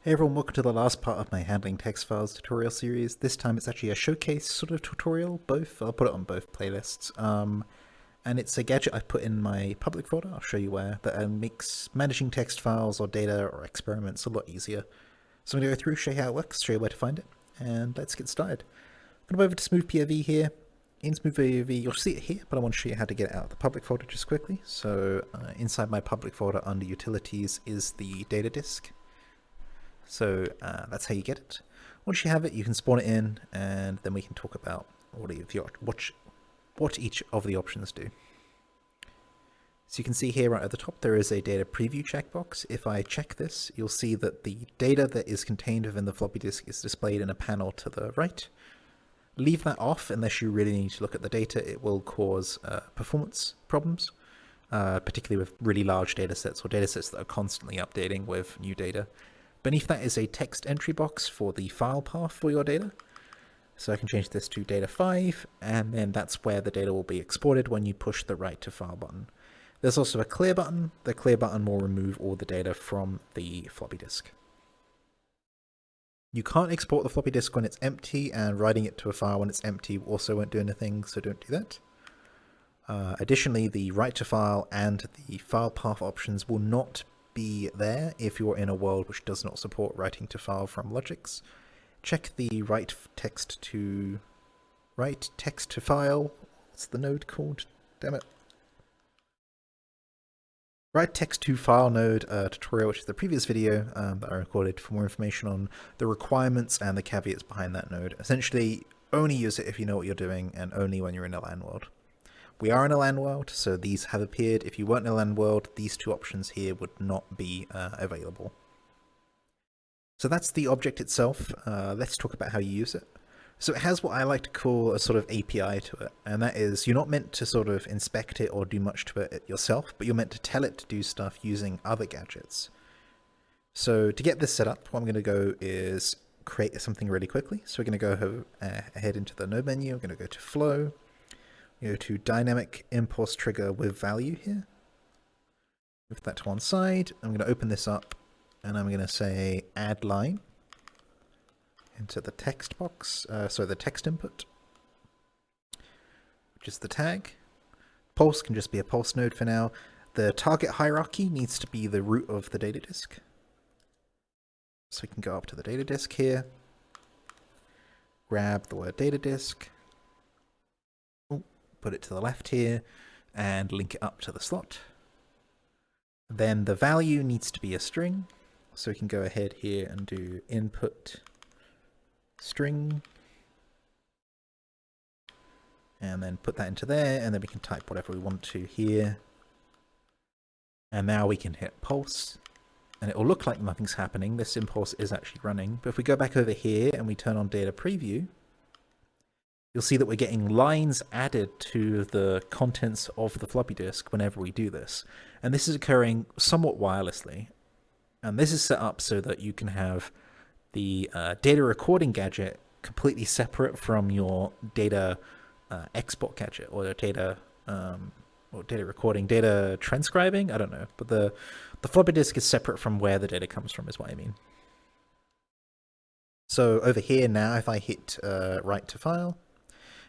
Hey everyone, welcome to the last part of my handling text files tutorial series. This time it's actually a showcase sort of tutorial, both. I'll put it on both playlists. And it's a gadget I've put in my public folder, I'll show you where, that makes managing text files or data or experiments a lot easier. So I'm going to go through, show you how it works, show you where to find it, and let's get started. I'm going to go over to Smooth POV here. In Smooth POV, you'll see it here, but I want to show you how to get it out of the public folder just quickly. So inside my public folder under Utilities is the data disk. So that's how you get it. Once you have it, you can spawn it in, and then we can talk about what each of the options do. So you can see here right at the top, there is a data preview checkbox. If I check this, you'll see that the data that is contained within the floppy disk is displayed in a panel to the right. Leave that off unless you really need to look at the data. It will cause performance problems, particularly with really large data sets or data sets that are constantly updating with new data. Beneath that is a text entry box for the file path for your data. So I can change this to data 5, and then that's where the data will be exported when you push the write to file button. There's also a clear button. The clear button will remove all the data from the floppy disk. You can't export the floppy disk when it's empty, and writing it to a file when it's empty also won't do anything, so don't do that. Additionally, the write to file and the file path options will not be there if you're in a world which does not support writing to file from Logix. Check the write text to file. What's the node called? Damn it. Write text to file node tutorial, which is the previous video that I recorded, for more information on the requirements and the caveats behind that node. Essentially, only use it if you know what you're doing and only when you're in a LAN world. We are in a LAN world, so these have appeared. If you weren't in a LAN world, these two options here would not be available. So that's the object itself. Let's talk about how you use it. So it has what I like to call a sort of API to it, and that is you're not meant to sort of inspect it or do much to it yourself, but you're meant to tell it to do stuff using other gadgets. So to get this set up, what I'm going to go is create something really quickly. So we're going to go ahead into the node menu. I'm going to go to flow. Go to dynamic impulse trigger with value here. Move that to one side. I'm going to open this up, and I'm going to say addLine into the text box, so the text input, which is the tag. Pulse can just be a pulse node for now. The target hierarchy needs to be the root of the data disk. So we can go up to the data disk here, grab the word data disk, put it to the left here, and link it up to the slot. Then the value needs to be a string, so we can go ahead here and do input string, and then put that into there, and then we can type whatever we want to here. And now we can hit pulse, and it will look like nothing's happening. This impulse is actually running, but if we go back over here and we turn on data preview, you'll see that we're getting lines added to the contents of the floppy disk whenever we do this. And this is occurring somewhat wirelessly. And this is set up so that you can have the data recording gadget completely separate from your data export gadget, or data recording, data transcribing, I don't know. But the floppy disk is separate from where the data comes from is what I mean. So over here now, if I hit write to file,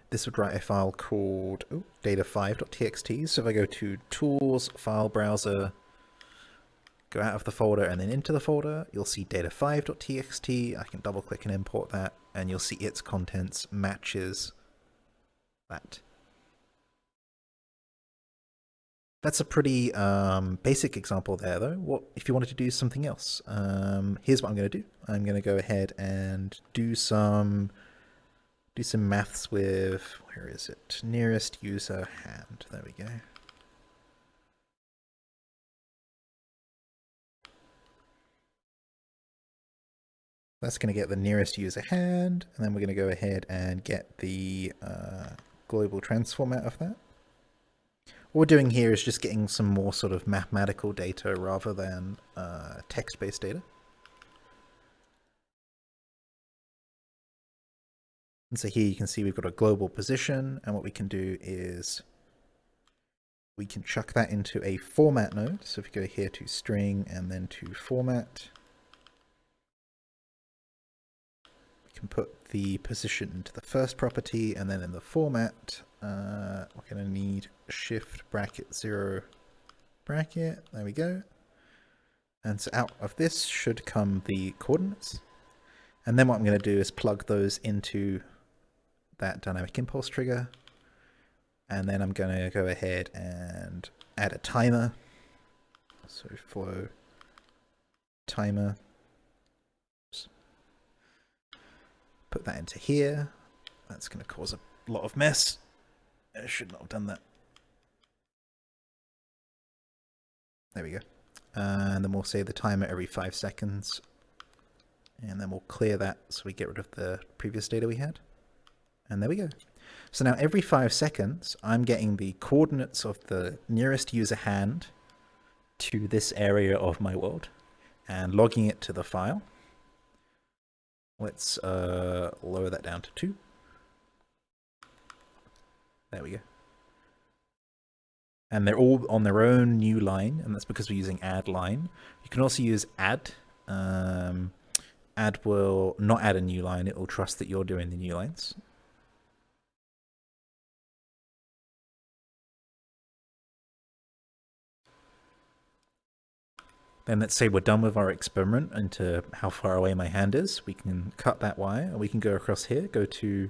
this would write a file called data5.txt. So if I go to Tools, File Browser, go out of the folder and then into the folder, you'll see data5.txt. I can double click and import that, and you'll see its contents matches that. That's a pretty basic example there, though. What if you wanted to do something else? Here's what I'm going to do. I'm going to go ahead and do some maths with, where is it? Nearest user hand. There we go. That's going to get the nearest user hand, and then we're going to go ahead and get the global transform out of that. What we're doing here is just getting some more sort of mathematical data rather than text-based data. And so here you can see we've got a global position, and what we can do is we can chuck that into a format node. So if you go here to string and then to format, can put the position into the first property, and then in the format, we're going to need shift bracket 0 bracket. There we go. And so out of this should come the coordinates. And then what I'm going to do is plug those into that dynamic impulse trigger. And then I'm going to go ahead and add a timer. So flow timer. Oops. Put that into here. That's going to cause a lot of mess. I should not have done that. There we go. And then we'll say the timer every 5 seconds. And then we'll clear that so we get rid of the previous data we had. And there we go. So now every 5 seconds, I'm getting the coordinates of the nearest user hand to this area of my world and logging it to the file. Let's lower that down to 2. There we go. And they're all on their own new line, and that's because we're using addLine. You can also use add. Add will not add a new line, it will trust that you're doing the new lines. Then let's say we're done with our experiment into how far away my hand is. We can cut that wire, and we can go across here, go to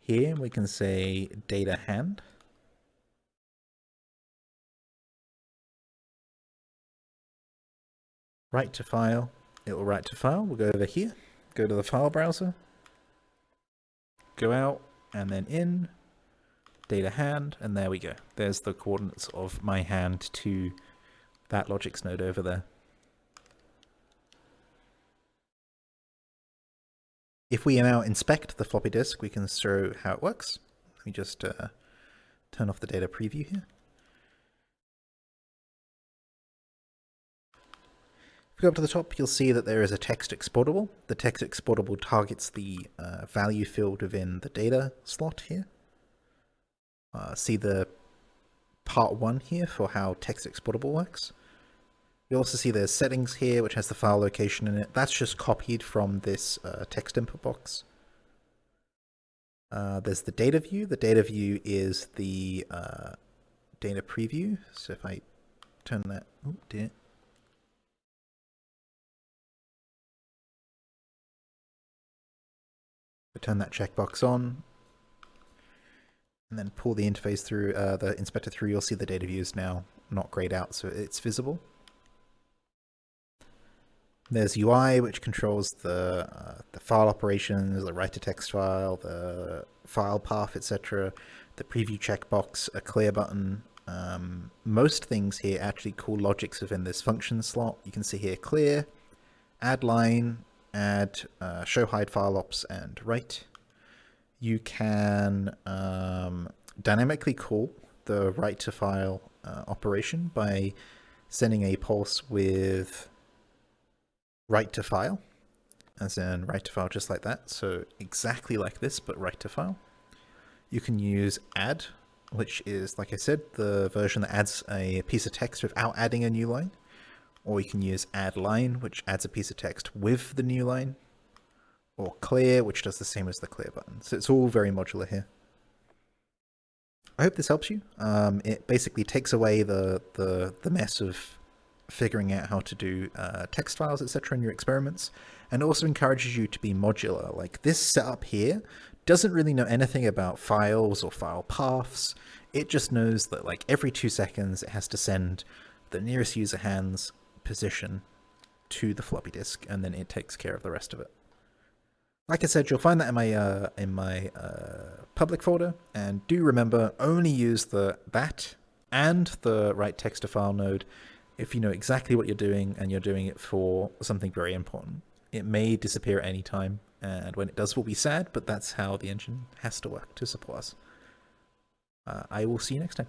here, and we can say data hand. Write to file, it will write to file. We'll go over here, go to the file browser, go out, and then in, data hand, and there we go. There's the coordinates of my hand to that logics node over there. If we now inspect the floppy disk, we can show how it works. Let me just turn off the data preview here. If we go up to the top, you'll see that there is a text exportable. The text exportable targets the value field within the data slot here. See the part 1 here for how text exportable works. You also see there's settings here, which has the file location in it. That's just copied from this text input box. There's the data view. The data view is the data preview. So if I turn that, oh dear. Turn that checkbox on, and then pull the interface through, the inspector through, you'll see the data view is now not grayed out, so it's visible. There's UI, which controls the file operations, the write to text file, the file path, etc. The preview checkbox, a clear button. Most things here actually call logics within this function slot. You can see here clear, addLine, add, show hide file ops, and write. You can dynamically call the write to file operation by sending a pulse with write to file, as in write to file just like that. So exactly like this, but write to file. You can use add, which is, like I said, the version that adds a piece of text without adding a new line. Or you can use addLine, which adds a piece of text with the new line. Or clear, which does the same as the clear button. So it's all very modular here. I hope this helps you. It basically takes away the mess of figuring out how to do text files, etc. in your experiments, and also encourages you to be modular. Like this setup here doesn't really know anything about files or file paths. It just knows that like every 2 seconds it has to send the nearest user hand's position to the floppy disk, and then it takes care of the rest of it. Like I said, you'll find that in my public folder, and do remember only use that and the write text to file node if you know exactly what you're doing and you're doing it for something very important. It may disappear at any time, and when it does, we'll be sad, but that's how the engine has to work to support us. I will see you next time.